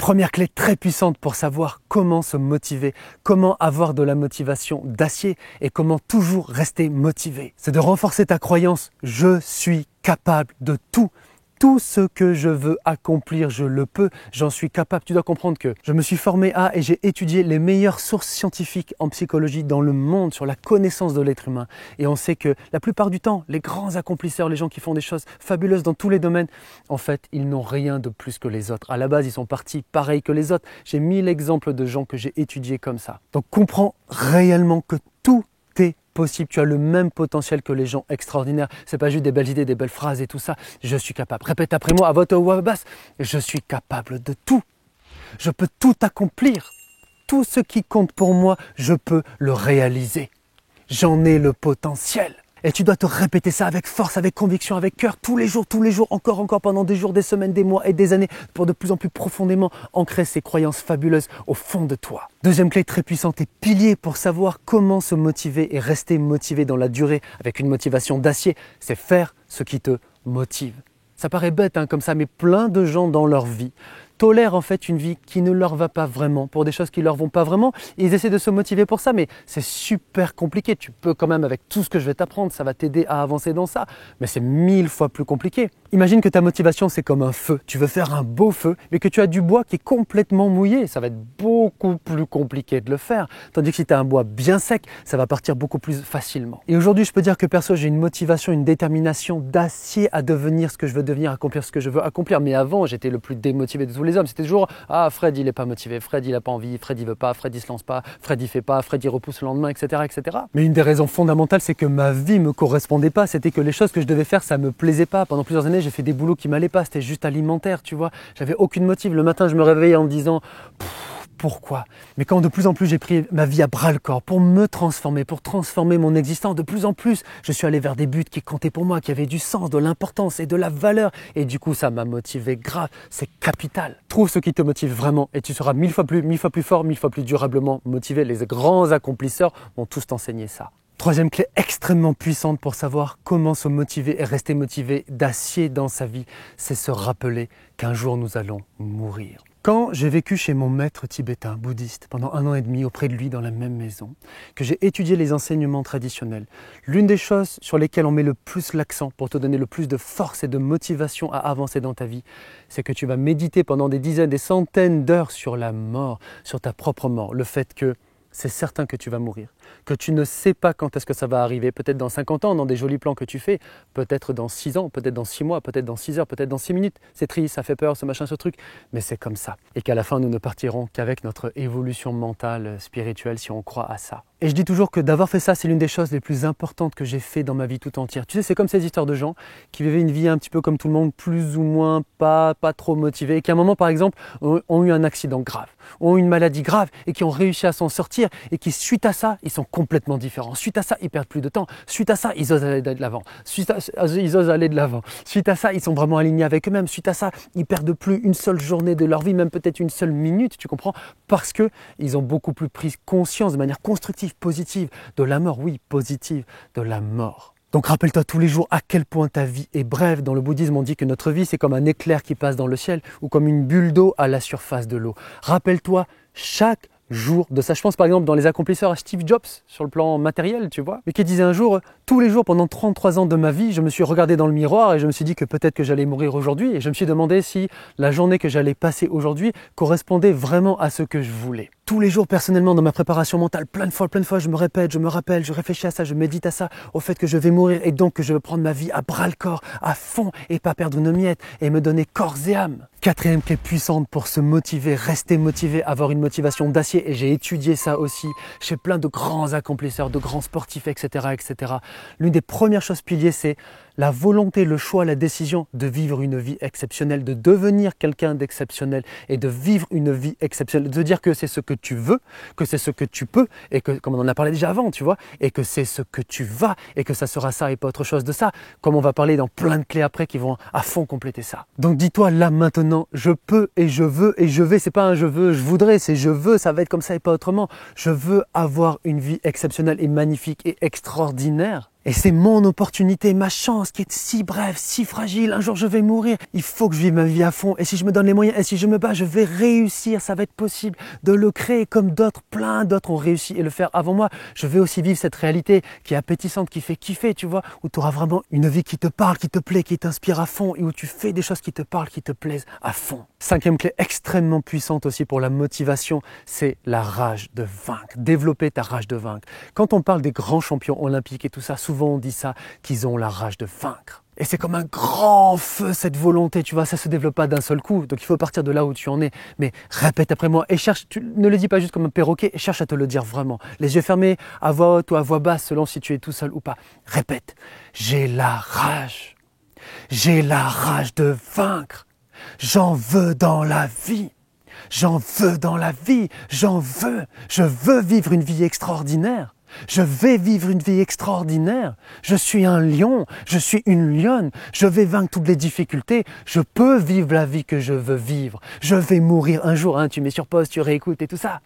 Première clé très puissante pour savoir comment se motiver, comment avoir de la motivation d'acier et comment toujours rester motivé. C'est de renforcer ta croyance « je suis capable de tout ». Tout ce que je veux accomplir, je le peux, j'en suis capable. Tu dois comprendre que je me suis formé à et j'ai étudié les meilleures sources scientifiques en psychologie dans le monde sur la connaissance de l'être humain. Et on sait que la plupart du temps, les grands accomplisseurs, les gens qui font des choses fabuleuses dans tous les domaines, en fait, ils n'ont rien de plus que les autres. À la base, ils sont partis pareil que les autres. J'ai 1000 exemples de gens que j'ai étudiés comme ça. Donc comprends réellement que tout est possible, tu as le même potentiel que les gens extraordinaires. C'est pas juste des belles idées, des belles phrases et tout ça. Je suis capable. Répète après moi à voix haute ou à voix basse. Je suis capable de tout. Je peux tout accomplir. Tout ce qui compte pour moi, je peux le réaliser. J'en ai le potentiel. Et tu dois te répéter ça avec force, avec conviction, avec cœur, tous les jours, encore pendant des jours, des semaines, des mois et des années, pour de plus en plus profondément ancrer ces croyances fabuleuses au fond de toi. Deuxième clé très puissante et pilier pour savoir comment se motiver et rester motivé dans la durée avec une motivation d'acier, c'est faire ce qui te motive. Ça paraît bête comme ça, mais plein de gens dans leur vie tolèrent en fait une vie qui ne leur va pas vraiment, pour des choses qui ne leur vont pas vraiment. Ils essaient de se motiver pour ça, mais c'est super compliqué. Tu peux quand même, avec tout ce que je vais t'apprendre, ça va t'aider à avancer dans ça, mais c'est 1000 fois plus compliqué. Imagine que ta motivation, c'est comme un feu. Tu veux faire un beau feu, mais que tu as du bois qui est complètement mouillé. Ça va être beaucoup plus compliqué de le faire. Tandis que si tu as un bois bien sec, ça va partir beaucoup plus facilement. Et aujourd'hui, je peux dire que perso, j'ai une motivation, une détermination d'acier à devenir ce que je veux devenir, accomplir ce que je veux accomplir. Mais avant, j'étais le plus démotivé de tous les hommes. C'était toujours « Ah, Fred, il n'est pas motivé. Fred, il n'a pas envie. Fred, il veut pas. Fred, il se lance pas. Fred, il fait pas. Fred, il repousse le lendemain, etc., etc. » Mais une des raisons fondamentales, c'est que ma vie me correspondait pas. C'était que les choses que je devais faire, ça me plaisait pas. Pendant plusieurs années, j'ai fait des boulots qui m'allaient pas. C'était juste alimentaire, tu vois. J'avais aucune motive. Le matin, je me réveillais en me disant pourquoi? Mais quand de plus en plus j'ai pris ma vie à bras le corps pour me transformer, pour transformer mon existence, de plus en plus, je suis allé vers des buts qui comptaient pour moi, qui avaient du sens, de l'importance et de la valeur. Et du coup, ça m'a motivé grave. C'est capital. Trouve ce qui te motive vraiment et tu seras 1000 fois plus fort, 1000 fois plus durablement motivé. Les grands accomplisseurs vont tous t'enseigner ça. Troisième clé extrêmement puissante pour savoir comment se motiver et rester motivé d'acier dans sa vie, c'est se rappeler qu'un jour nous allons mourir. Quand j'ai vécu chez mon maître tibétain bouddhiste pendant 1 an et demi auprès de lui dans la même maison, que j'ai étudié les enseignements traditionnels, l'une des choses sur lesquelles on met le plus l'accent pour te donner le plus de force et de motivation à avancer dans ta vie, c'est que tu vas méditer pendant des dizaines, des centaines d'heures sur la mort, sur ta propre mort, le fait que c'est certain que tu vas mourir, que tu ne sais pas quand est-ce que ça va arriver, peut-être dans 50 ans, dans des jolis plans que tu fais, peut-être dans 6 ans, peut-être dans 6 mois, peut-être dans 6 heures, peut-être dans 6 minutes. C'est triste, ça fait peur, ce machin, ce truc, mais c'est comme ça. Et qu'à la fin, nous ne partirons qu'avec notre évolution mentale, spirituelle, si on croit à ça. Et je dis toujours que d'avoir fait ça, c'est l'une des choses les plus importantes que j'ai fait dans ma vie tout entière. Tu sais, c'est comme ces histoires de gens qui vivaient une vie un petit peu comme tout le monde, plus ou moins pas trop motivés, et qui à un moment, par exemple, ont eu un accident grave, ont eu une maladie grave, et qui ont réussi à s'en sortir, et qui, suite à ça, ils sont complètement différents. Suite à ça, ils perdent plus de temps. Suite à ça, ils osent aller de l'avant. Suite à ça, ils sont vraiment alignés avec eux-mêmes. Suite à ça, ils perdent plus une seule journée de leur vie, même peut-être une seule minute, tu comprends? Parce qu'ils ont beaucoup plus pris conscience de manière constructive, positive, de la mort, oui, positive, de la mort. Donc rappelle-toi tous les jours à quel point ta vie est brève. Dans le bouddhisme, on dit que notre vie, c'est comme un éclair qui passe dans le ciel ou comme une bulle d'eau à la surface de l'eau. Rappelle-toi chaque jour de ça. Je pense par exemple dans les accomplisseurs à Steve Jobs sur le plan matériel, tu vois, mais qui disait un jour, tous les jours pendant 33 ans de ma vie, je me suis regardé dans le miroir et je me suis dit que peut-être que j'allais mourir aujourd'hui et je me suis demandé si la journée que j'allais passer aujourd'hui correspondait vraiment à ce que je voulais. Tous les jours personnellement dans ma préparation mentale, plein de fois, je me répète, je me rappelle, je réfléchis à ça, je médite à ça, au fait que je vais mourir et donc que je veux prendre ma vie à bras le corps, à fond et pas perdre une miette et me donner corps et âme. Quatrième clé puissante pour se motiver, rester motivé, avoir une motivation d'acier et j'ai étudié ça aussi chez plein de grands accomplisseurs, de grands sportifs, etc., etc. L'une des premières choses piliers, c'est la volonté, le choix, la décision de vivre une vie exceptionnelle, de devenir quelqu'un d'exceptionnel et de vivre une vie exceptionnelle, de dire que c'est ce que tu veux, que c'est ce que tu peux et que, comme on en a parlé déjà avant, tu vois, et que c'est ce que tu vas et que ça sera ça et pas autre chose de ça, comme on va parler dans plein de clés après qui vont à fond compléter ça. Donc dis-toi là maintenant, je peux et je veux et je vais, c'est pas un je veux, je voudrais, c'est je veux, ça va être comme ça et pas autrement. Je veux avoir une vie exceptionnelle et magnifique et extraordinaire. Et c'est mon opportunité, ma chance qui est si brève, si fragile. Un jour, je vais mourir. Il faut que je vive ma vie à fond. Et si je me donne les moyens, et si je me bats, je vais réussir. Ça va être possible de le créer comme d'autres, plein d'autres ont réussi et le faire avant moi. Je vais aussi vivre cette réalité qui est appétissante, qui fait kiffer, tu vois, où tu auras vraiment une vie qui te parle, qui te plaît, qui t'inspire à fond et où tu fais des choses qui te parlent, qui te plaisent à fond. Cinquième clé extrêmement puissante aussi pour la motivation, c'est la rage de vaincre. Développer ta rage de vaincre. Quand on parle des grands champions olympiques et tout ça, souvent on dit ça, qu'ils ont la rage de vaincre. Et c'est comme un grand feu, cette volonté, tu vois, ça se développe pas d'un seul coup. Donc il faut partir de là où tu en es. Mais répète après moi et cherche, tu ne le dis pas juste comme un perroquet, et cherche à te le dire vraiment. Les yeux fermés, à voix haute ou à voix basse, selon si tu es tout seul ou pas. Répète, j'ai la rage. J'ai la rage de vaincre. J'en veux dans la vie. J'en veux dans la vie. J'en veux. Je veux vivre une vie extraordinaire. Je vais vivre une vie extraordinaire. Je suis un lion, je suis une lionne. Je vais vaincre toutes les difficultés. Je peux vivre la vie que je veux vivre. Je vais mourir un jour. Tu mets sur pause, tu réécoutes et tout ça.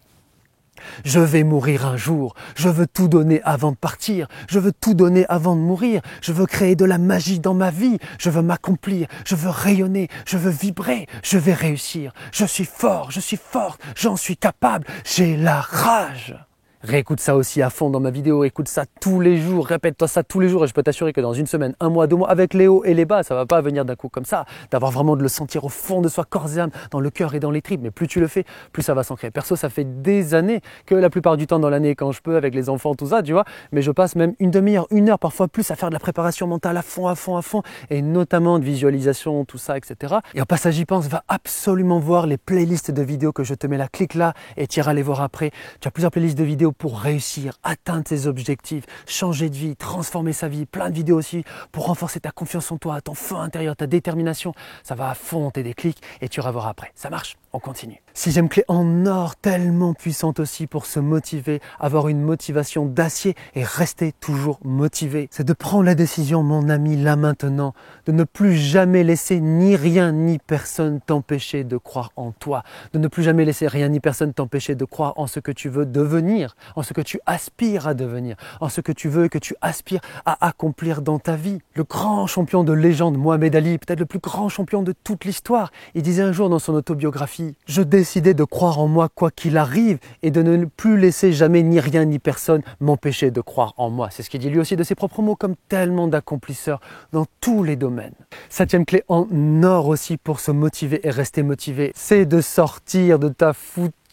Je vais mourir un jour. Je veux tout donner avant de partir. Je veux tout donner avant de mourir. Je veux créer de la magie dans ma vie. Je veux m'accomplir. Je veux rayonner. Je veux vibrer. Je vais réussir. Je suis fort. Je suis forte. J'en suis capable. J'ai la rage. Réécoute ça aussi à fond dans ma vidéo, écoute ça tous les jours, répète-toi ça tous les jours et je peux t'assurer que dans une semaine, un mois, 2 mois, avec les hauts et les bas, ça va pas venir d'un coup comme ça, d'avoir vraiment de le sentir au fond de soi, corps et âme, dans le cœur et dans les tripes, mais plus tu le fais, plus ça va s'ancrer. Perso, ça fait des années que la plupart du temps dans l'année, quand je peux, avec les enfants, tout ça, tu vois, mais je passe même une demi-heure, 1 heure, parfois plus à faire de la préparation mentale à fond, et notamment de visualisation, tout ça, etc. Et en passant, j'y pense, va absolument voir les playlists de vidéos que je te mets là, clique là et tu iras les voir après. Tu as plusieurs playlists de vidéos pour réussir, atteindre ses objectifs, changer de vie, transformer sa vie, plein de vidéos aussi pour renforcer ta confiance en toi, ton feu intérieur, ta détermination. Ça va à fond, tes déclics et tu iras voir après. Ça marche, on continue. Sixième clé en or, tellement puissante aussi pour se motiver, avoir une motivation d'acier et rester toujours motivé. C'est de prendre la décision, mon ami, là maintenant, de ne plus jamais laisser ni rien ni personne t'empêcher de croire en toi, de ne plus jamais laisser rien ni personne t'empêcher de croire en ce que tu veux devenir, en ce que tu aspires à devenir, en ce que tu veux et que tu aspires à accomplir dans ta vie. Le grand champion de légende, Mohamed Ali, peut-être le plus grand champion de toute l'histoire, il disait un jour dans son autobiographie « Je décidais de croire en moi quoi qu'il arrive et de ne plus laisser jamais ni rien ni personne m'empêcher de croire en moi. » C'est ce qu'il dit lui aussi de ses propres mots, comme tellement d'accomplisseurs dans tous les domaines. Septième clé en or aussi pour se motiver et rester motivé, c'est de sortir de ta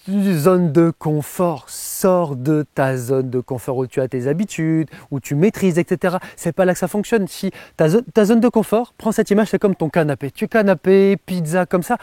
zone de confort. Sors de ta zone de confort où tu as tes habitudes, où tu maîtrises, etc. C'est pas là que ça fonctionne. Si ta zone de confort, prends cette image, c'est comme ton canapé. Tu canapé, pizza, comme ça.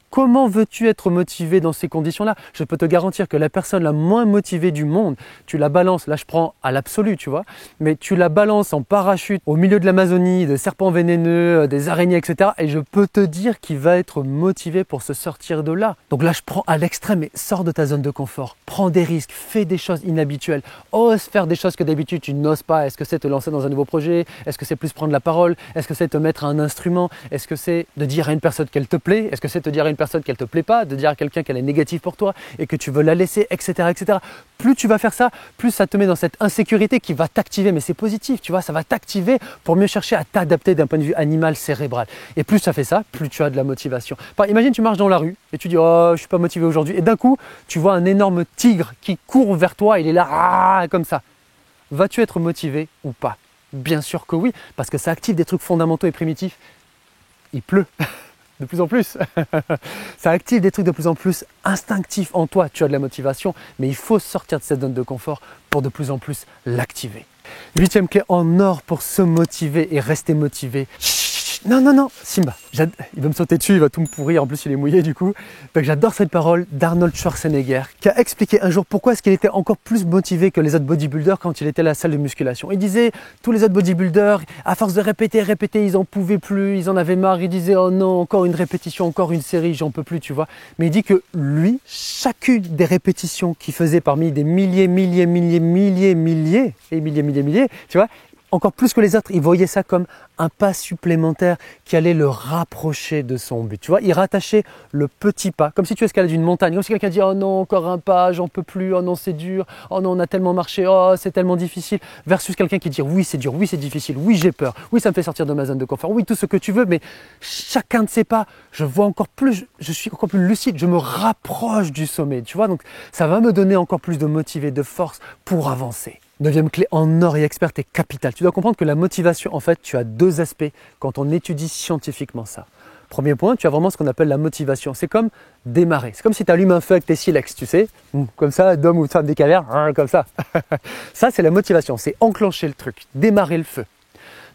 Comment veux-tu être motivé dans ces conditions-là? Je peux te garantir que la personne la moins motivée du monde, tu la balances, là je prends à l'absolu, tu vois, mais tu la balances en parachute au milieu de l'Amazonie, des serpents vénéneux, des araignées, etc. Et je peux te dire qu'il va être motivé pour se sortir de là. Donc là je prends à l'extrême et sors de ta zone de confort. Prends des risques, fais des choses inhabituelles, ose faire des choses que d'habitude tu n'oses pas. Est-ce que c'est te lancer dans un nouveau projet? Est-ce que c'est plus prendre la parole? Est-ce que c'est te mettre à un instrument? Est-ce que c'est de dire à une personne qu'elle te plaît? Est-ce que c'est te dire à une personne qu'elle te plaît pas, de dire à quelqu'un qu'elle est négative pour toi et que tu veux la laisser, etc., etc. Plus tu vas faire ça, plus ça te met dans cette insécurité qui va t'activer, mais c'est positif, tu vois, ça va t'activer pour mieux chercher à t'adapter d'un point de vue animal, cérébral. Et plus ça fait ça, plus tu as de la motivation. Imagine, tu marches dans la rue et tu dis « Oh, je suis pas motivé aujourd'hui » et d'un coup, tu vois un énorme tigre qui court vers toi, il est là, comme ça. Vas-tu être motivé ou pas? Bien sûr que oui, parce que ça active des trucs fondamentaux et primitifs. Il pleut. De plus en plus. Ça active des trucs de plus en plus instinctifs en toi. Tu as de la motivation, mais il faut sortir de cette zone de confort pour de plus en plus l'activer. Huitième clé en or pour se motiver et rester motivé. Non, Simba, il va me sauter dessus, il va tout me pourrir, en plus il est mouillé du coup. Donc j'adore cette parole d'Arnold Schwarzenegger qui a expliqué un jour pourquoi est-ce qu'il était encore plus motivé que les autres bodybuilders quand il était à la salle de musculation. Il disait, tous les autres bodybuilders, à force de répéter, ils en pouvaient plus, ils en avaient marre, ils disaient oh non, encore une répétition, encore une série, j'en peux plus, tu vois. Mais il dit que lui, chacune des répétitions qu'il faisait parmi des milliers, tu vois, encore plus que les autres, il voyait ça comme un pas supplémentaire qui allait le rapprocher de son but. Tu vois, il rattachait le petit pas, comme si tu escalades une montagne, comme si quelqu'un dit « Oh non, encore un pas, j'en peux plus, oh non, c'est dur, oh non, on a tellement marché, oh, c'est tellement difficile », versus quelqu'un qui dit « Oui, c'est dur, oui, c'est difficile, oui, j'ai peur, oui, ça me fait sortir de ma zone de confort, oui, tout ce que tu veux, mais chacun de ces pas, je vois encore plus, je suis encore plus lucide, je me rapproche du sommet. » Tu vois, donc ça va me donner encore plus de motivation, de force pour avancer. Neuvième clé en or et experte est capitale. Tu dois comprendre que la motivation, en fait, tu as deux aspects quand on étudie scientifiquement ça. Premier point, tu as vraiment ce qu'on appelle la motivation. C'est comme démarrer. C'est comme si tu allumes un feu avec tes silex, tu sais, comme ça, d'homme ou de femme des cavernes, comme ça. Ça, c'est la motivation, c'est enclencher le truc, démarrer le feu.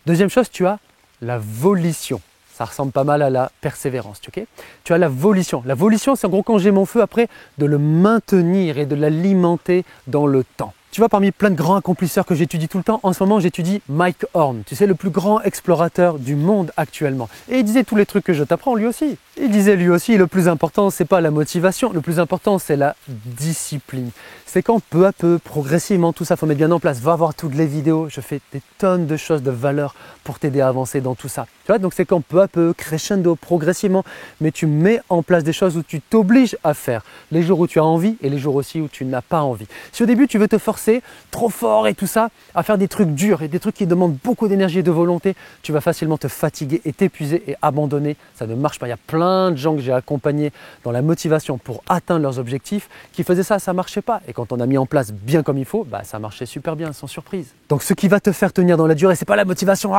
Deuxième chose, tu as la volition. Ça ressemble pas mal à la persévérance, ok? Tu as la volition. La volition, c'est en gros quand j'ai mon feu, après, de le maintenir et de l'alimenter dans le temps. Tu vois, parmi plein de grands accomplisseurs que j'étudie tout le temps, en ce moment, j'étudie Mike Horn. Tu sais, le plus grand explorateur du monde actuellement. Et il disait tous les trucs que je t'apprends lui aussi. Il disait lui aussi, le plus important, c'est pas la motivation. Le plus important, c'est la discipline. C'est quand peu à peu, progressivement, tout ça, faut mettre bien en place. Va voir toutes les vidéos. Je fais des tonnes de choses de valeur pour t'aider à avancer dans tout ça. Tu vois, donc c'est quand peu à peu, crescendo, progressivement, mais tu mets en place des choses où tu t'obliges à faire. Les jours où tu as envie et les jours aussi où tu n'as pas envie. Si au début, tu veux te forcer trop fort et tout ça, à faire des trucs durs et des trucs qui demandent beaucoup d'énergie et de volonté, tu vas facilement te fatiguer et t'épuiser et abandonner. Ça ne marche pas. Il y a plein de gens que j'ai accompagnés dans la motivation pour atteindre leurs objectifs qui faisaient ça, ça ne marchait pas. Et quand on a mis en place bien comme il faut, bah, ça marchait super bien, sans surprise. Donc ce qui va te faire tenir dans la durée, c'est pas la motivation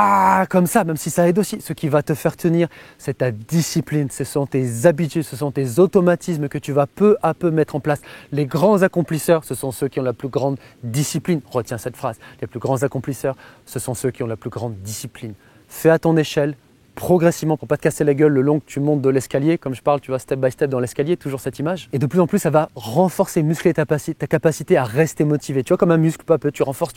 comme ça, même si ça aide aussi. Ce qui va te faire tenir, c'est ta discipline, ce sont tes habitudes, ce sont tes automatismes que tu vas peu à peu mettre en place. Les grands accomplisseurs, ce sont ceux qui ont la plus grande discipline. Retiens cette phrase. Les plus grands accomplisseurs, ce sont ceux qui ont la plus grande discipline. Fais à ton échelle, progressivement, pour pas te casser la gueule le long que tu montes de l'escalier. Comme je parle, tu vas step by step dans l'escalier, toujours cette image. Et de plus en plus, ça va renforcer, muscler ta capacité à rester motivé. Tu vois, comme un muscle, peu à peu, tu renforces,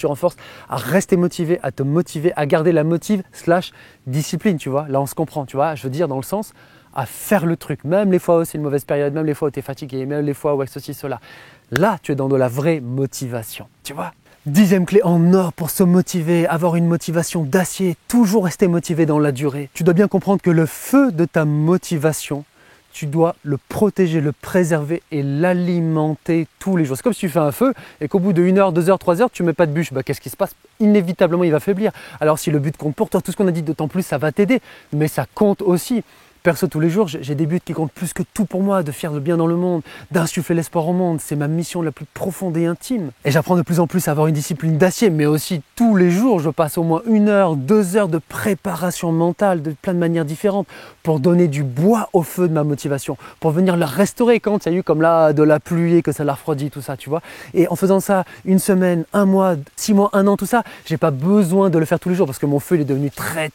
à rester motivé, à te motiver, à garder la motive/discipline, tu vois. Là, on se comprend, tu vois. Je veux dire, dans le sens, à faire le truc, même les fois où c'est une mauvaise période, même les fois où tu es fatigué, même les fois où ceci, cela. Là, tu es dans de la vraie motivation, tu vois. 10e clé en or pour se motiver, avoir une motivation d'acier, toujours rester motivé dans la durée. Tu dois bien comprendre que le feu de ta motivation, tu dois le protéger, le préserver et l'alimenter tous les jours. C'est comme si tu fais un feu et qu'au bout de 1 heure, 2 heures, 3 heures, tu ne mets pas de bûche. Bah, qu'est-ce qui se passe? Inévitablement, il va faiblir. Alors si le but compte pour toi, tout ce qu'on a dit, d'autant plus, ça va t'aider. Mais ça compte aussi. Perso, tous les jours, j'ai des buts qui comptent plus que tout pour moi, de faire le bien dans le monde, d'insuffler l'espoir au monde. C'est ma mission la plus profonde et intime. Et j'apprends de plus en plus à avoir une discipline d'acier, mais aussi tous les jours, je passe au moins 1 heure, 2 heures de préparation mentale de plein de manières différentes pour donner du bois au feu de ma motivation, pour venir la restaurer quand il y a eu comme là de la pluie et que ça l'a refroidi, tout ça, tu vois. Et en faisant ça 1 semaine, 1 mois, 6 mois, 1 an, tout ça, j'ai pas besoin de le faire tous les jours parce que mon feu il est devenu très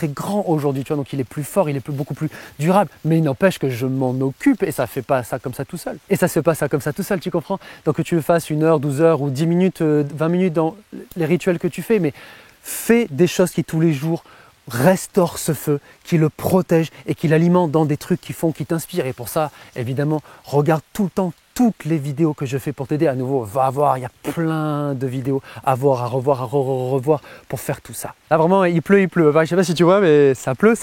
grand aujourd'hui, tu vois. Donc il est plus fort, il est beaucoup plus durable, mais il n'empêche que je m'en occupe et ça fait pas ça comme ça tout seul. Et ça se fait pas ça comme ça tout seul, tu comprends? Donc que tu le fasses 1 heure, 12 heures ou 10 minutes, 20 minutes dans les rituels que tu fais, mais fais des choses qui tous les jours restaurent ce feu, qui le protègent et qui l'alimentent dans des trucs qui t'inspirent. Et pour ça, évidemment, regarde tout le temps toutes les vidéos que je fais pour t'aider. À nouveau, va voir, il y a plein de vidéos à voir, à revoir, à revoir pour faire tout ça. Là vraiment, il pleut. Enfin, je sais pas si tu vois, mais ça pleut.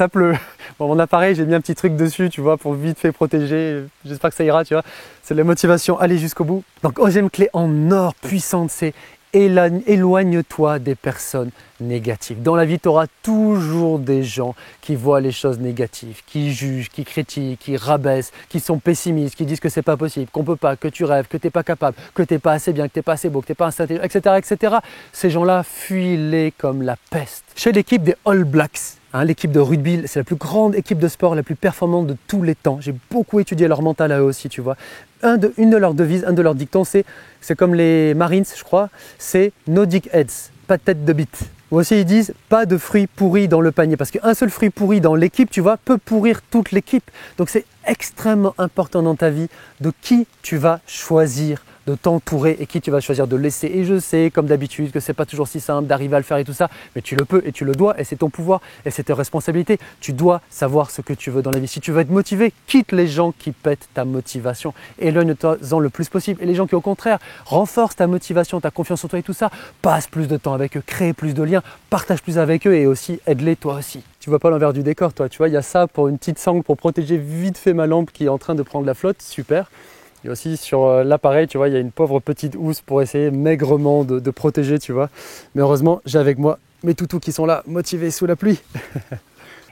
Bon, mon appareil, j'ai mis un petit truc dessus, tu vois, pour vite fait protéger. J'espère que ça ira, tu vois. C'est de la motivation, allez jusqu'au bout. Donc, 11e clé en or puissante, c'est éloigne-toi des personnes négatives. Dans la vie, tu auras toujours des gens qui voient les choses négatives, qui jugent, qui critiquent, qui rabaissent, qui sont pessimistes, qui disent que c'est pas possible, qu'on peut pas, que tu rêves, que tu n'es pas capable, que tu n'es pas assez bien, que tu n'es pas assez beau, que tu n'es pas assez intelligent, etc. Ces gens-là, fuis-les comme la peste. Chez l'équipe des All Blacks, l'équipe de rugby, c'est la plus grande équipe de sport, la plus performante de tous les temps. J'ai beaucoup étudié leur mental à eux aussi, tu vois. Une de leurs devises, un de leurs dictons, c'est comme les Marines, je crois, c'est « No dick heads », pas de tête de bite. Ou aussi ils disent « pas de fruits pourris dans le panier », parce qu'un seul fruit pourri dans l'équipe, tu vois, peut pourrir toute l'équipe. Donc c'est extrêmement important dans ta vie de qui tu vas choisir de t'entourer et qui tu vas choisir de laisser. Et je sais, comme d'habitude, que c'est pas toujours si simple d'arriver à le faire et tout ça, mais tu le peux et tu le dois et c'est ton pouvoir et c'est tes responsabilités. Tu dois savoir ce que tu veux dans la vie. Si tu veux être motivé, quitte les gens qui pètent ta motivation. Éloigne-toi-en le plus possible. Et les gens qui, au contraire, renforcent ta motivation, ta confiance en toi et tout ça, passe plus de temps avec eux, crée plus de liens, partage plus avec eux et aussi aide-les toi aussi. Tu vois pas l'envers du décor, toi. Tu vois, il y a ça pour une petite sangle pour protéger vite fait ma lampe qui est en train de prendre la flotte. Super. Et aussi sur l'appareil, tu vois, il y a une pauvre petite housse pour essayer maigrement de protéger, tu vois. Mais heureusement, j'ai avec moi mes toutous qui sont là, motivés sous la pluie.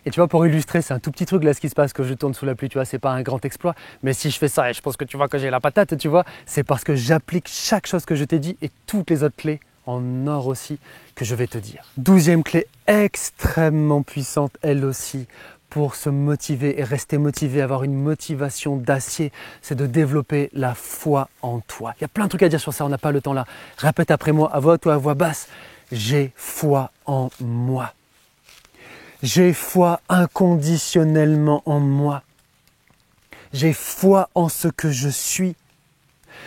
Et tu vois, pour illustrer, c'est un tout petit truc là ce qui se passe que je tourne sous la pluie, tu vois, c'est pas un grand exploit. Mais si je fais ça, et je pense que tu vois que j'ai la patate, tu vois, c'est parce que j'applique chaque chose que je t'ai dit et toutes les autres clés en or aussi que je vais te dire. 12e clé extrêmement puissante, elle aussi, pour se motiver et rester motivé, avoir une motivation d'acier, c'est de développer la foi en toi. Il y a plein de trucs à dire sur ça, on n'a pas le temps là. Répète après moi, à voix basse. J'ai foi en moi. J'ai foi inconditionnellement en moi. J'ai foi en ce que je suis.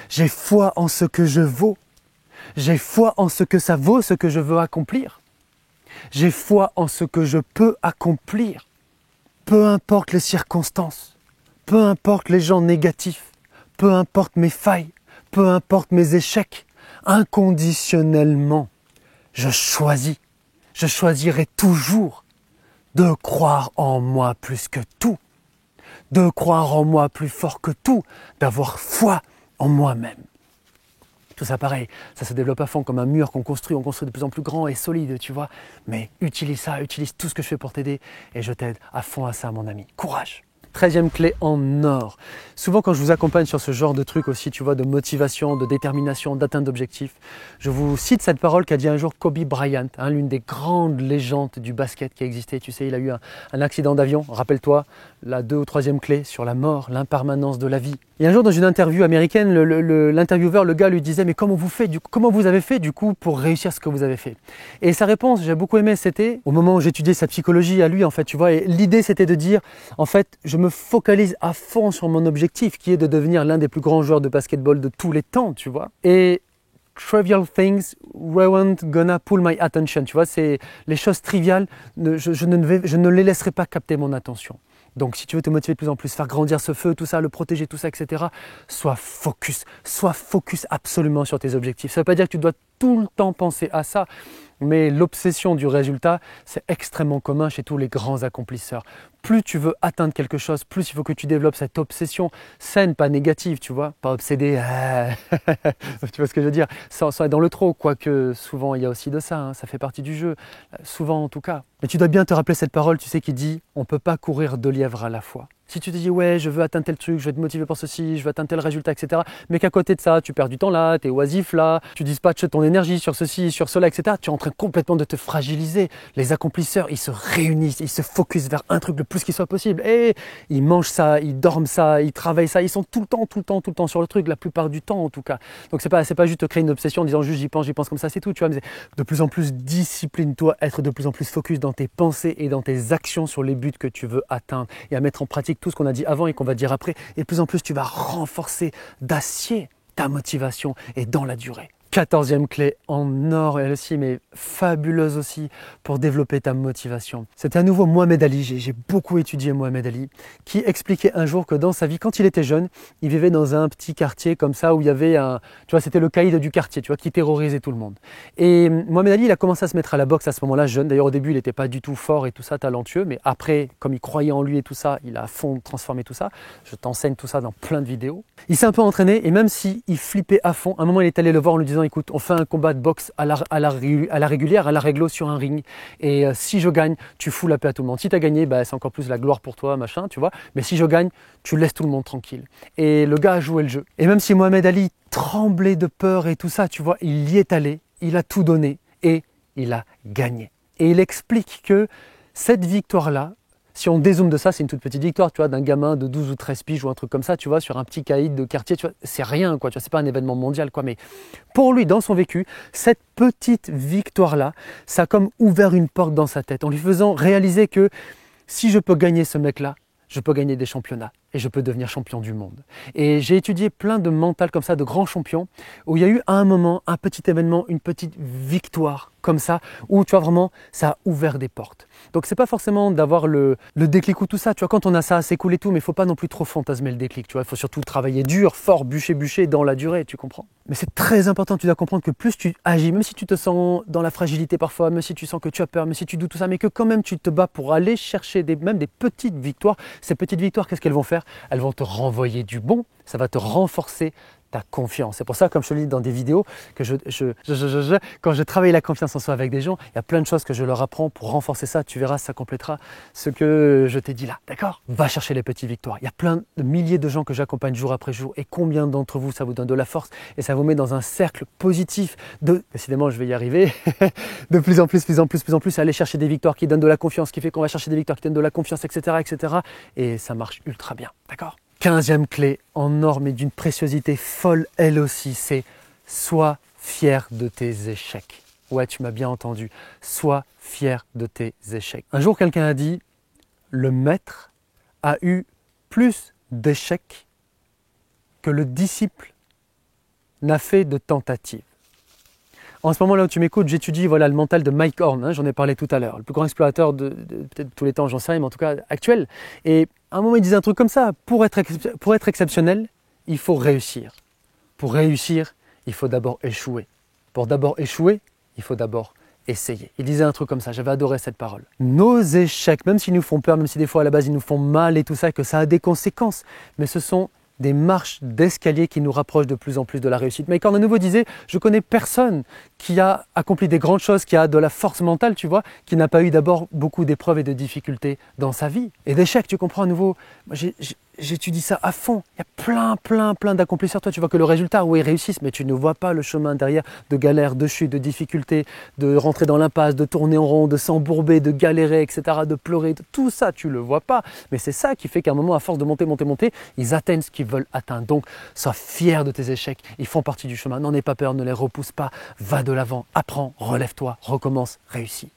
J'ai foi en ce que je vaux. J'ai foi en ce que ça vaut, ce que je veux accomplir. J'ai foi en ce que je peux accomplir. Peu importe les circonstances, peu importe les gens négatifs, peu importe mes failles, peu importe mes échecs, inconditionnellement, je choisirai toujours de croire en moi plus que tout, de croire en moi plus fort que tout, d'avoir foi en moi-même. Tout ça pareil, ça se développe à fond comme un mur qu'on construit, on construit de plus en plus grand et solide, tu vois. Mais utilise ça, utilise tout ce que je fais pour t'aider et je t'aide à fond à ça, mon ami. Courage! 13e clé en or. Souvent quand je vous accompagne sur ce genre de truc aussi, tu vois, de motivation, de détermination, d'atteinte d'objectifs, je vous cite cette parole qu'a dit un jour Kobe Bryant, l'une des grandes légendes du basket qui a existé. Tu sais, il a eu un accident d'avion, rappelle-toi, la 2 ou 3e clé sur la mort, l'impermanence de la vie. Et un jour dans une interview américaine, l'intervieweur, le gars lui disait « Mais comment vous avez fait du coup pour réussir ce que vous avez fait ?» Et sa réponse, j'ai beaucoup aimé, c'était, au moment où j'étudiais sa psychologie à lui, en fait, tu vois, et l'idée c'était de dire, en fait, je me focalise à fond sur mon objectif qui est de devenir l'un des plus grands joueurs de basketball de tous les temps, tu vois. Et trivial things weren't gonna pull my attention, tu vois, c'est les choses triviales, je ne les laisserai pas capter mon attention. Donc si tu veux te motiver de plus en plus, faire grandir ce feu, tout ça, le protéger, tout ça, etc., sois focus absolument sur tes objectifs. Ça ne veut pas dire que tu dois tout le temps penser à ça, mais l'obsession du résultat, c'est extrêmement commun chez tous les grands accomplisseurs. Plus tu veux atteindre quelque chose, plus il faut que tu développes cette obsession saine, pas négative, tu vois, pas obsédé, tu vois ce que je veux dire, sans être dans le trop, quoique souvent il y a aussi de ça, hein, ça fait partie du jeu, souvent en tout cas. Mais tu dois bien te rappeler cette parole, tu sais, qui dit « on ne peut pas courir 2 lièvres à la fois ». Si tu te dis « ouais, je veux atteindre tel truc, je vais te motiver pour ceci, je veux atteindre tel résultat, etc. » mais qu'à côté de ça, tu perds du temps là, tu es oisif là, tu dispatches ton énergie sur ceci, sur cela, etc. Tu es en train complètement de te fragiliser. Les accomplisseurs, ils se réunissent, ils se focusent vers un truc le plus qu'il soit possible. Et ils mangent ça, ils dorment ça, ils travaillent ça, ils sont tout le temps sur le truc, la plupart du temps en tout cas. Donc c'est pas juste créer une obsession en disant juste j'y pense comme ça, c'est tout, tu vois. Mais de plus en plus, discipline-toi, être de plus en plus focus dans tes pensées et dans tes actions sur les buts que tu veux atteindre et à mettre en pratique tout ce qu'on a dit avant et qu'on va dire après. Et de plus en plus, tu vas renforcer d'acier ta motivation et dans la durée. 14e clé en or, elle aussi, mais fabuleuse aussi pour développer ta motivation. C'était à nouveau Mohamed Ali, j'ai beaucoup étudié Mohamed Ali, qui expliquait un jour que dans sa vie, quand il était jeune, il vivait dans un petit quartier comme ça où il y avait tu vois, c'était le caïd du quartier, tu vois, qui terrorisait tout le monde. Et Mohamed Ali, il a commencé à se mettre à la boxe à ce moment-là, jeune. D'ailleurs, au début, il n'était pas du tout fort et tout ça, talentueux, mais après, comme il croyait en lui et tout ça, il a à fond transformé tout ça. Je t'enseigne tout ça dans plein de vidéos. Il s'est un peu entraîné et même s'il flippait à fond, à un moment, il est allé le voir en lui disant écoute, on fait un combat de boxe à la régulière, à la réglo sur un ring. Et si je gagne, tu fous la paix à tout le monde. Si tu as gagné, bah, c'est encore plus la gloire pour toi, machin, tu vois. Mais si je gagne, tu laisses tout le monde tranquille. Et le gars a joué le jeu. Et même si Mohamed Ali tremblait de peur et tout ça, tu vois, il y est allé, il a tout donné et il a gagné. Et il explique que cette victoire-là, si on dézoome de ça, c'est une toute petite victoire, tu vois, d'un gamin de 12 ou 13 piges ou un truc comme ça, tu vois, sur un petit caïd de quartier, tu vois, c'est rien, quoi, tu vois, c'est pas un événement mondial, quoi, mais pour lui, dans son vécu, cette petite victoire-là, ça a comme ouvert une porte dans sa tête, en lui faisant réaliser que si je peux gagner ce mec-là, je peux gagner des championnats et je peux devenir champion du monde. Et j'ai étudié plein de mental comme ça, de grands champions, où il y a eu à un moment, un petit événement, une petite victoire comme ça, où tu vois vraiment, ça a ouvert des portes. Donc c'est pas forcément d'avoir le déclic ou tout ça, tu vois, quand on a ça, c'est cool et tout, mais il faut pas non plus trop fantasmer le déclic, tu vois, il faut surtout travailler dur, fort, bûcher dans la durée, tu comprends. Mais c'est très important, tu dois comprendre que plus tu agis, même si tu te sens dans la fragilité parfois, même si tu sens que tu as peur, même si tu doutes tout ça, mais que quand même tu te bats pour aller chercher même des petites victoires, ces petites victoires, qu'est-ce qu'elles vont faire? Elles vont te renvoyer du bon, ça va te renforcer ta confiance. C'est pour ça, comme je te le dis dans des vidéos, que quand je travaille la confiance en soi avec des gens, il y a plein de choses que je leur apprends pour renforcer ça. Tu verras, ça complétera ce que je t'ai dit là. D'accord? Va chercher les petites victoires. Il y a plein de milliers de gens que j'accompagne jour après jour. Et combien d'entre vous, ça vous donne de la force et ça vous met dans un cercle positif de, décidément, je vais y arriver, de plus en plus, aller chercher des victoires qui donnent de la confiance, qui fait qu'on va chercher des victoires qui donnent de la confiance, etc., etc. Et ça marche ultra bien. D'accord? 15e clé en or, mais d'une préciosité folle elle aussi, c'est sois fier de tes échecs. Ouais, tu m'as bien entendu. Sois fier de tes échecs. Un jour, quelqu'un a dit, le maître a eu plus d'échecs que le disciple n'a fait de tentatives. En ce moment-là où tu m'écoutes, j'étudie le mental de Mike Horn, j'en ai parlé tout à l'heure, le plus grand explorateur de peut-être tous les temps, j'en sais rien, mais en tout cas actuel. Et à un moment, il disait un truc comme ça, pour être exceptionnel, il faut réussir. Pour réussir, il faut d'abord échouer. Pour d'abord échouer, il faut d'abord essayer. Il disait un truc comme ça, j'avais adoré cette parole. Nos échecs, même s'ils nous font peur, même si des fois à la base ils nous font mal et tout ça, que ça a des conséquences, mais ce sont des marches d'escalier qui nous rapprochent de plus en plus de la réussite. Mike Horn à nouveau disait, je connais personne qui a accompli des grandes choses, qui a de la force mentale, tu vois, qui n'a pas eu d'abord beaucoup d'épreuves et de difficultés dans sa vie. Et d'échecs, tu comprends à nouveau. Moi, j'étudie ça à fond. Il y a plein d'accomplisseurs. Toi, tu vois que le résultat, oui, ils réussissent, mais tu ne vois pas le chemin derrière de galères, de chutes, de difficultés, de rentrer dans l'impasse, de tourner en rond, de s'embourber, de galérer, etc., de pleurer. Tout ça, tu ne le vois pas. Mais c'est ça qui fait qu'à un moment, à force de monter, ils atteignent ce qu'ils veulent atteindre. Donc, sois fier de tes échecs. Ils font partie du chemin. N'en aie pas peur, ne les repousse pas. Va de l'avant, apprends, relève-toi, recommence, réussis.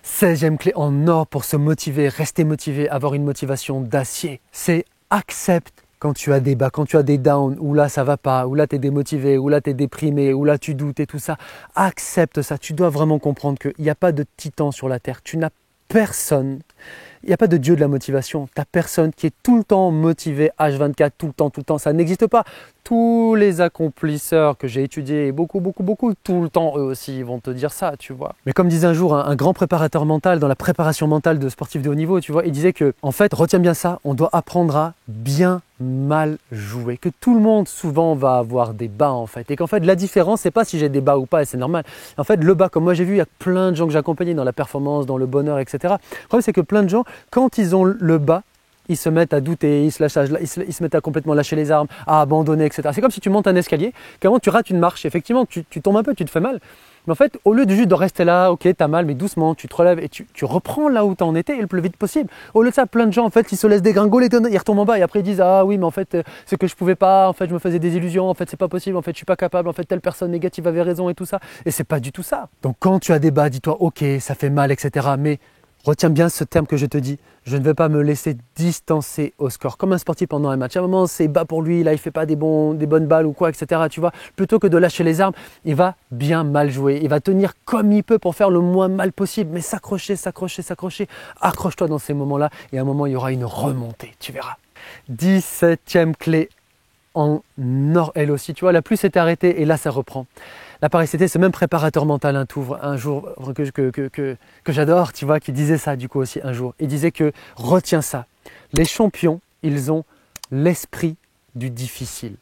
16e clé en or pour se motiver, rester motivé, avoir une motivation d'acier. C'est accepte quand tu as des bas, quand tu as des downs, où là ça va pas, où là tu es démotivé, où là tu es déprimé, où là tu doutes et tout ça. Accepte ça. Tu dois vraiment comprendre qu'il n'y a pas de titan sur la terre. Tu n'as personne. Il n'y a pas de Dieu de la motivation. Tu n'as personne qui est tout le temps motivé, H24, tout le temps. Ça n'existe pas. Tous les accomplisseurs que j'ai étudiés, beaucoup, tout le temps, eux aussi, ils vont te dire ça, tu vois. Mais comme disait un jour un grand préparateur mental dans la préparation mentale de sportifs de haut niveau, tu vois, il disait que, en fait, retiens bien ça, on doit apprendre à bien mal jouer. Que tout le monde, souvent, va avoir des bas, en fait. Et qu'en fait, la différence, c'est pas si j'ai des bas ou pas, et c'est normal. En fait, le bas, comme moi j'ai vu, il y a plein de gens que j'ai accompagnés dans la performance, dans le bonheur, etc. Le problème, c'est que plein de gens, quand ils ont le bas, ils se mettent à douter, ils se mettent à complètement lâcher les armes, à abandonner, etc. C'est comme si tu montes un escalier, qu'à un moment tu rates une marche, effectivement tu tombes un peu, tu te fais mal. Mais en fait, au lieu de juste de rester là, ok, t'as mal, mais doucement, tu te relèves et tu reprends là où t'en étais et le plus vite possible. Au lieu de ça, plein de gens, en fait, ils se laissent dégringoler, ils retombent en bas et après ils disent, ah oui, mais en fait, c'est que je pouvais pas, en fait, je me faisais des illusions, en fait, c'est pas possible, en fait, je suis pas capable, en fait, telle personne négative avait raison et tout ça. Et c'est pas du tout ça. Donc quand tu as des bas, dis-toi, ok, ça fait mal, etc. Mais retiens bien ce terme que je te dis, je ne vais pas me laisser distancer au score. Comme un sportif pendant un match. À un moment, c'est bas pour lui, là, il ne fait pas des bonnes balles ou quoi, etc. Tu vois, plutôt que de lâcher les armes, il va bien mal jouer. Il va tenir comme il peut pour faire le moins mal possible, mais s'accrocher. Accroche-toi dans ces moments-là et à un moment, il y aura une remontée, tu verras. 17e clé en or, elle aussi. Tu vois, la pluie s'est arrêtée et là, ça reprend. Là, pareil, c'était ce même préparateur mental un jour que j'adore, tu vois, qui disait ça du coup aussi un jour. Il disait que, retiens ça, les champions, ils ont l'esprit du difficile.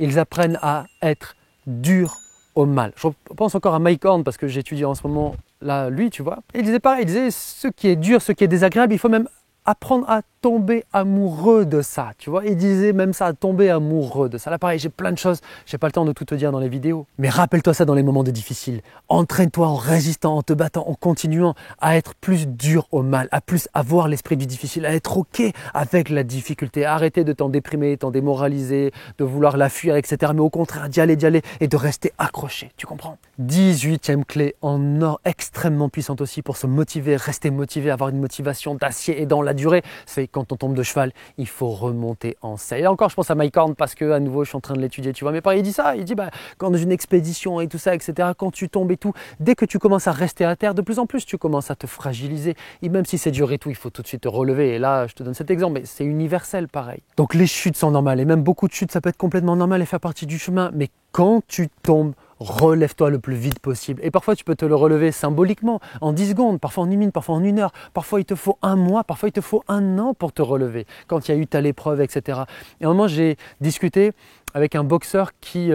Ils apprennent à être durs au mal. Je pense encore à Mike Horn parce que j'étudie en ce moment là, lui, tu vois. Il disait pareil, il disait ce qui est dur, ce qui est désagréable, il faut même apprendre à tomber amoureux de ça, tu vois. Il disait même ça, tomber amoureux de ça. Là, pareil, j'ai plein de choses, j'ai pas le temps de tout te dire dans les vidéos. Mais rappelle-toi ça dans les moments de difficile. Entraîne-toi en résistant, en te battant, en continuant à être plus dur au mal, à plus avoir l'esprit du difficile, à être ok avec la difficulté, à arrêter de t'en déprimer, t'en démoraliser, de vouloir la fuir, etc. Mais au contraire, d'y aller et de rester accroché, tu comprends? 18e clé en or, extrêmement puissante aussi pour se motiver, rester motivé, avoir une motivation d'acier et dans la durée, c'est quand on tombe de cheval, il faut remonter en selle. Et encore, je pense à Mike Horn parce que à nouveau, je suis en train de l'étudier, tu vois. Mais pareil, il dit ça, il dit quand dans une expédition et tout ça, etc., quand tu tombes et tout, dès que tu commences à rester à terre, de plus en plus, tu commences à te fragiliser. Et même si c'est dur et tout, il faut tout de suite te relever. Et là, je te donne cet exemple, mais c'est universel pareil. Donc les chutes sont normales et même beaucoup de chutes, ça peut être complètement normal et faire partie du chemin. Mais quand tu tombes, relève-toi le plus vite possible. Et parfois, tu peux te le relever symboliquement, en 10 secondes, parfois en 1 minute, parfois en 1 heure. Parfois, il te faut 1 mois, parfois, il te faut 1 an pour te relever, quand il y a eu telle épreuve, etc. Et à un moment, j'ai discuté avec un boxeur qui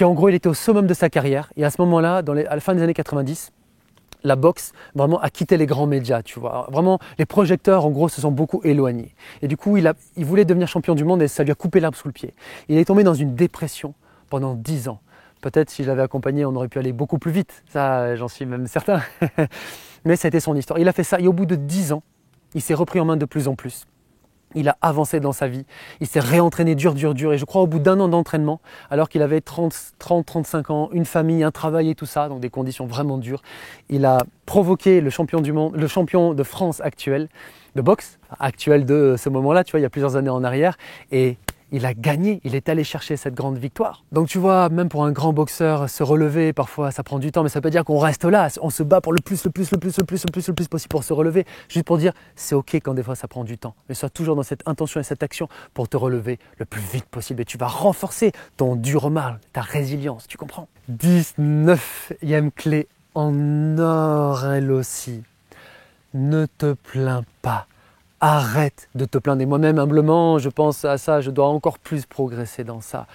en gros, il était au summum de sa carrière. Et à ce moment-là, à la fin des années 90, la boxe vraiment a quitté les grands médias, tu vois. Vraiment, les projecteurs, en gros, se sont beaucoup éloignés. Et du coup, il voulait devenir champion du monde et ça lui a coupé l'herbe sous le pied. Il est tombé dans une dépression pendant 10 ans. Peut-être si je l'avais accompagné, on aurait pu aller beaucoup plus vite. Ça, j'en suis même certain. Mais ça a été son histoire. Il a fait ça et au bout de 10 ans, il s'est repris en main de plus en plus. Il a avancé dans sa vie. Il s'est réentraîné dur. Et je crois au bout d'1 an d'entraînement, alors qu'il avait 30-35 ans, une famille, un travail et tout ça, donc des conditions vraiment dures, il a provoqué le champion du monde, le champion de France actuel, de boxe, actuel de ce moment-là, tu vois, il y a plusieurs années en arrière. Et il a gagné, il est allé chercher cette grande victoire. Donc tu vois, même pour un grand boxeur, se relever, parfois ça prend du temps, mais ça veut pas dire qu'on reste là, on se bat pour le plus possible pour se relever, juste pour dire c'est ok quand des fois ça prend du temps, mais sois toujours dans cette intention et cette action pour te relever le plus vite possible et tu vas renforcer ton dur marbre, ta résilience, tu comprends? 19e clé en or, elle aussi, ne te plains pas. Arrête de te plaindre. Et moi-même, humblement, je pense à ça, je dois encore plus progresser dans ça.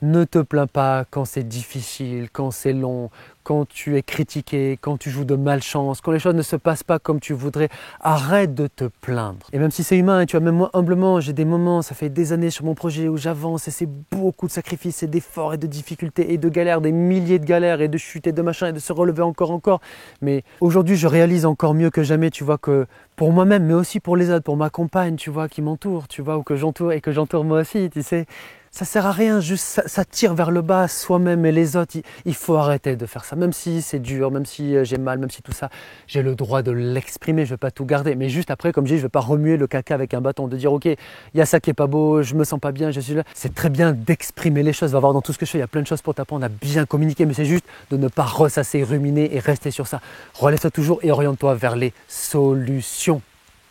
Ne te plains pas quand c'est difficile, quand c'est long, quand tu es critiqué, quand tu joues de malchance, quand les choses ne se passent pas comme tu voudrais. Arrête de te plaindre. Et même si c'est humain, tu vois, même moi, humblement, j'ai des moments, ça fait des années sur mon projet où j'avance et c'est beaucoup de sacrifices et d'efforts et de difficultés et de galères, des milliers de galères et de chutes et de machins et de se relever encore. Mais aujourd'hui, je réalise encore mieux que jamais, tu vois, que pour moi-même, mais aussi pour les autres, pour ma compagne, tu vois, qui m'entoure, tu vois, ou que j'entoure et que j'entoure moi aussi, tu sais. Ça sert à rien, juste ça tire vers le bas soi-même et les autres. Il faut arrêter de faire ça, même si c'est dur, même si j'ai mal, même si tout ça, j'ai le droit de l'exprimer, je ne vais pas tout garder. Mais juste après, comme je dis, je ne vais pas remuer le caca avec un bâton, de dire ok, il y a ça qui est pas beau, je me sens pas bien, je suis là. C'est très bien d'exprimer les choses, va voir dans tout ce que je fais, il y a plein de choses pour t'apprendre à bien communiquer, mais c'est juste de ne pas ressasser, ruminer et rester sur ça. Relève-toi toujours et oriente-toi vers les solutions.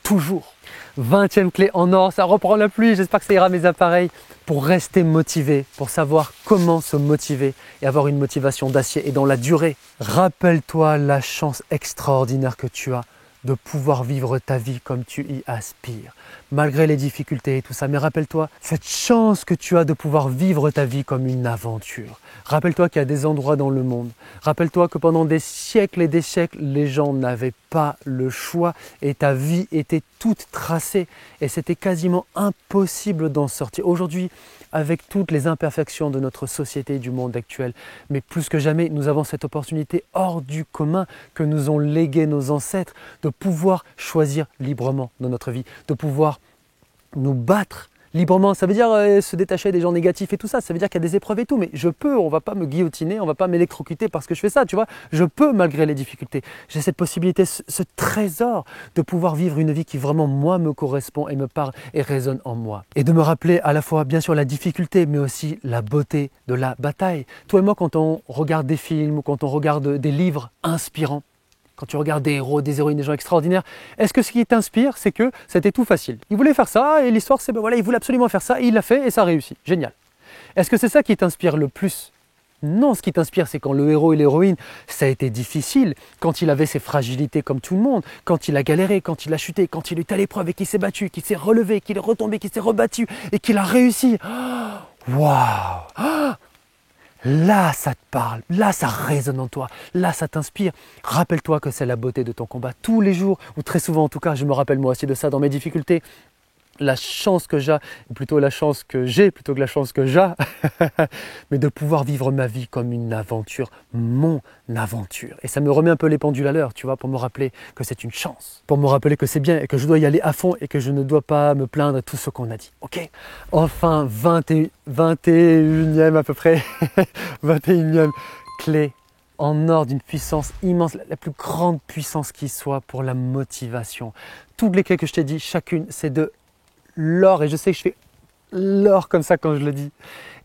Toujours. 20e clé en or, ça reprend la pluie, j'espère que ça ira mes appareils, pour rester motivé, pour savoir comment se motiver et avoir une motivation d'acier et dans la durée. Rappelle-toi la chance extraordinaire que tu as de pouvoir vivre ta vie comme tu y aspires, malgré les difficultés et tout ça. Mais rappelle-toi cette chance que tu as de pouvoir vivre ta vie comme une aventure. Rappelle-toi qu'il y a des endroits dans le monde. Rappelle-toi que pendant des siècles et des siècles, les gens n'avaient pas le choix et ta vie était toute tracée et c'était quasiment impossible d'en sortir. Aujourd'hui, avec toutes les imperfections de notre société et du monde actuel, mais plus que jamais, nous avons cette opportunité hors du commun que nous ont légué nos ancêtres de pouvoir choisir librement dans notre vie, de pouvoir nous battre librement. Ça veut dire se détacher des gens négatifs et tout ça, ça veut dire qu'il y a des épreuves et tout, mais je peux, on ne va pas me guillotiner, on ne va pas m'électrocuter parce que je fais ça, tu vois, je peux malgré les difficultés. J'ai cette possibilité, ce trésor de pouvoir vivre une vie qui vraiment moi me correspond et me parle et résonne en moi. Et de me rappeler à la fois bien sûr la difficulté, mais aussi la beauté de la bataille. Toi et moi, quand on regarde des films ou quand on regarde des livres inspirants, quand tu regardes des héros, des héroïnes, des gens extraordinaires, est-ce que ce qui t'inspire, c'est que c'était tout facile? Il voulait faire ça et l'histoire, c'est voilà, il voulait absolument faire ça et il l'a fait et ça a réussi. Génial. Est-ce que c'est ça qui t'inspire le plus? Non, ce qui t'inspire, c'est quand le héros et l'héroïne, ça a été difficile, quand il avait ses fragilités comme tout le monde, quand il a galéré, quand il a chuté, quand il est à l'épreuve et qu'il s'est battu, qu'il s'est relevé, qu'il est retombé, qu'il s'est rebattu et qu'il a réussi. Waouh! Là, ça te parle, là, ça résonne en toi, là, ça t'inspire. Rappelle-toi que c'est la beauté de ton combat tous les jours, ou très souvent en tout cas, je me rappelle moi aussi de ça dans mes difficultés. La chance que j'ai, ou plutôt la chance que j'ai, plutôt que la chance que j'ai, mais de pouvoir vivre ma vie comme une aventure, mon aventure. Et ça me remet un peu les pendules à l'heure, tu vois, pour me rappeler que c'est une chance, pour me rappeler que c'est bien et que je dois y aller à fond et que je ne dois pas me plaindre de tout ce qu'on a dit, ok? Enfin, 21e à peu près, 21e clé en or d'une puissance immense, la plus grande puissance qui soit pour la motivation. Toutes les clés que je t'ai dit, chacune, c'est de l'or, et je sais que je fais l'or comme ça quand je le dis,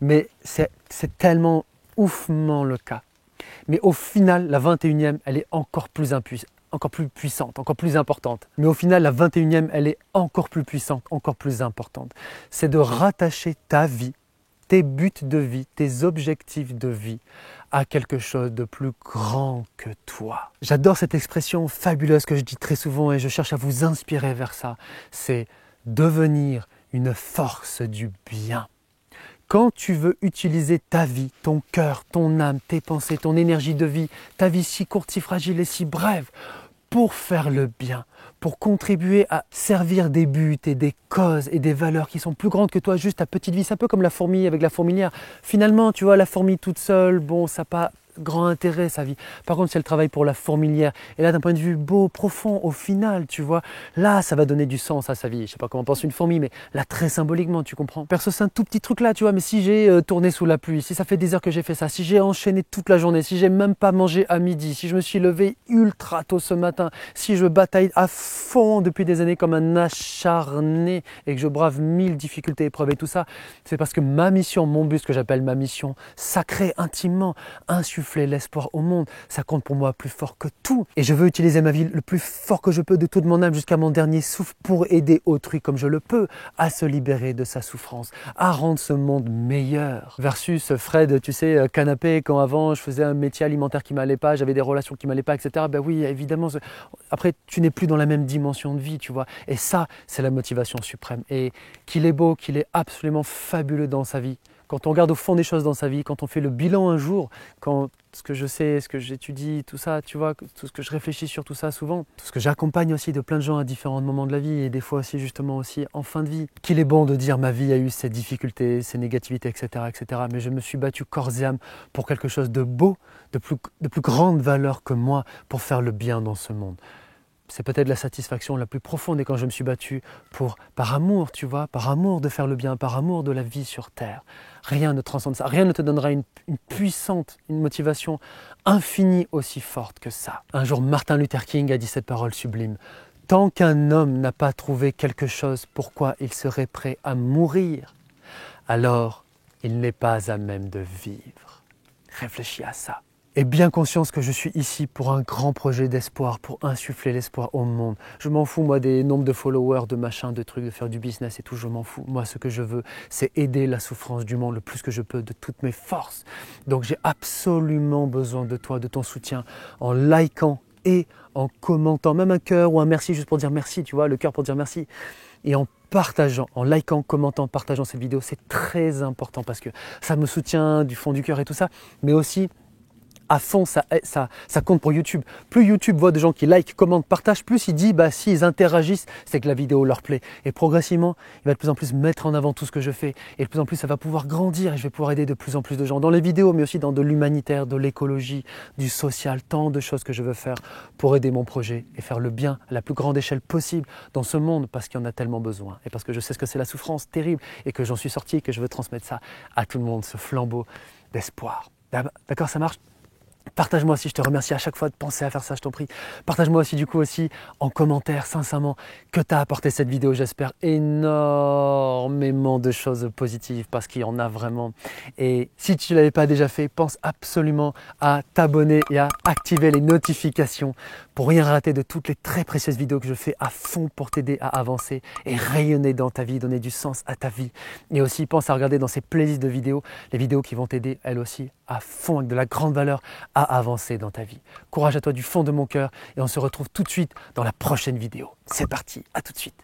mais c'est tellement oufement le cas. Mais au final, la 21e, elle est encore plus puissante, encore plus importante. Mais au final, la 21e, elle est encore plus puissante, encore plus importante. C'est de rattacher ta vie, tes buts de vie, tes objectifs de vie à quelque chose de plus grand que toi. J'adore cette expression fabuleuse que je dis très souvent et je cherche à vous inspirer vers ça. C'est devenir une force du bien. Quand tu veux utiliser ta vie, ton cœur, ton âme, tes pensées, ton énergie de vie, ta vie si courte, si fragile et si brève, pour faire le bien, pour contribuer à servir des buts et des causes et des valeurs qui sont plus grandes que toi, juste ta petite vie. C'est un peu comme la fourmi avec la fourmilière. Finalement, tu vois, la fourmi toute seule, bon, ça n'a pas grand intérêt sa vie. Par contre, si elle travaille pour la fourmilière, et là d'un point de vue beau, profond, au final, tu vois, là ça va donner du sens à sa vie. Je sais pas comment pense une fourmi, mais là très symboliquement, tu comprends. Perso, c'est un tout petit truc là, tu vois, mais si j'ai tourné sous la pluie, si ça fait des heures que j'ai fait ça, si j'ai enchaîné toute la journée, si j'ai même pas mangé à midi, si je me suis levé ultra tôt ce matin, si je bataille à fond depuis des années comme un acharné et que je brave 1000 difficultés, épreuves et tout ça, c'est parce que ma mission, mon but, ce que j'appelle ma mission sacrée, intimement, insufflée, l'espoir au monde, ça compte pour moi plus fort que tout. Et je veux utiliser ma vie le plus fort que je peux de toute mon âme jusqu'à mon dernier souffle pour aider autrui comme je le peux à se libérer de sa souffrance, à rendre ce monde meilleur. Versus Fred, tu sais, canapé, quand avant je faisais un métier alimentaire qui m'allait pas, j'avais des relations qui m'allaient pas, etc. Ben oui, évidemment, après tu n'es plus dans la même dimension de vie, tu vois. Et ça, c'est la motivation suprême. Et qu'il est beau, qu'il est absolument fabuleux dans sa vie. Quand on regarde au fond des choses dans sa vie, quand on fait le bilan un jour, quand ce que je sais, ce que j'étudie, tout ça, tu vois, tout ce que je réfléchis sur tout ça souvent, tout ce que j'accompagne aussi de plein de gens à différents moments de la vie et des fois aussi justement aussi en fin de vie, qu'il est bon de dire ma vie a eu ses difficultés, ses négativités, etc., etc. Mais je me suis battu corps et âme pour quelque chose de beau, de plus grande valeur que moi pour faire le bien dans ce monde. C'est peut-être la satisfaction la plus profonde et quand je me suis battu par amour, tu vois, par amour de faire le bien, par amour de la vie sur Terre. Rien ne transcende ça, rien ne te donnera une motivation infinie aussi forte que ça. Un jour, Martin Luther King a dit cette parole sublime. Tant qu'un homme n'a pas trouvé quelque chose pourquoi il serait prêt à mourir, alors il n'est pas à même de vivre. Réfléchis à ça. Et bien conscience que je suis ici pour un grand projet d'espoir, pour insuffler l'espoir au monde. Je m'en fous, moi, des nombres de followers, de machins, de trucs, de faire du business et tout, je m'en fous. Moi, ce que je veux, c'est aider la souffrance du monde le plus que je peux, de toutes mes forces. Donc, j'ai absolument besoin de toi, de ton soutien, en likant et en commentant, même un cœur ou un merci, juste pour dire merci, tu vois, le cœur pour dire merci. Et en partageant, en likant, commentant, partageant cette vidéo, c'est très important parce que ça me soutient du fond du cœur et tout ça, mais aussi à fond, ça compte pour YouTube. Plus YouTube voit de gens qui like, commentent, partagent, plus il dit, s'ils interagissent, c'est que la vidéo leur plaît. Et progressivement, il va de plus en plus mettre en avant tout ce que je fais. Et de plus en plus, ça va pouvoir grandir et je vais pouvoir aider de plus en plus de gens dans les vidéos, mais aussi dans de l'humanitaire, de l'écologie, du social, tant de choses que je veux faire pour aider mon projet et faire le bien à la plus grande échelle possible dans ce monde parce qu'il y en a tellement besoin. Et parce que je sais ce que c'est la souffrance terrible et que j'en suis sorti et que je veux transmettre ça à tout le monde, ce flambeau d'espoir. D'accord, ça marche ? Partage-moi aussi, je te remercie à chaque fois de penser à faire ça, je t'en prie. Partage-moi aussi du coup aussi en commentaire, sincèrement, que t'as apporté cette vidéo. J'espère énormément de choses positives parce qu'il y en a vraiment. Et si tu ne l'avais pas déjà fait, pense absolument à t'abonner et à activer les notifications pour rien rater de toutes les très précieuses vidéos que je fais à fond pour t'aider à avancer et rayonner dans ta vie, donner du sens à ta vie. Et aussi, pense à regarder dans ces playlists de vidéos, les vidéos qui vont t'aider elles aussi à fond, avec de la grande valeur, à avancer dans ta vie. Courage à toi du fond de mon cœur et on se retrouve tout de suite dans la prochaine vidéo. C'est parti, à tout de suite.